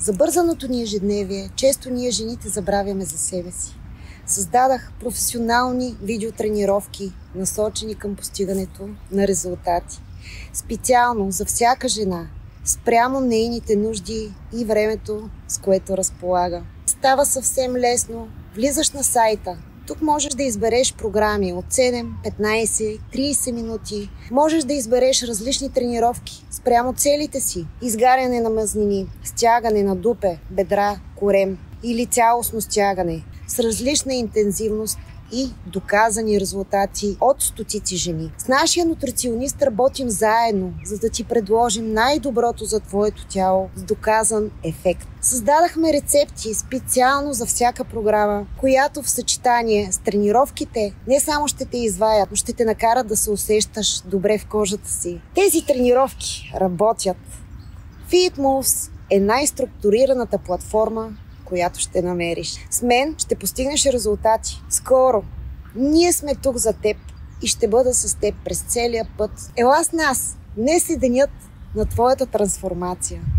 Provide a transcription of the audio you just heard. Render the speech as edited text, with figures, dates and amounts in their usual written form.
забързаното ни ежедневие, често ние жените забравяме за себе си. Създадах професионални видеотренировки, насочени към постигането на резултати. Специално за всяка жена, спрямо нейните нужди и времето, с което разполага. Става съвсем лесно. Влизаш на сайта. Тук можеш да избереш програми от 7, 15, 30 минути. Можеш да избереш различни тренировки спрямо целите си. Изгаряне на мазнини, стягане на дупе, бедра, корем или цялостно стягане с различна интензивност и доказани резултати от стотици жени. С нашия нутриционист работим заедно, за да ти предложим най-доброто за твоето тяло с доказан ефект. Създадахме рецепти специално за всяка програма, която в съчетание с тренировките не само ще те изваят, но ще те накарат да се усещаш добре в кожата си. Тези тренировки работят. FitMoves е най-структурираната платформа, която ще намериш. С мен ще постигнеш резултати. Скоро. Ние сме тук за теб и ще бъда с теб през целия път. Ела с нас! Днес е денят на твоята трансформация.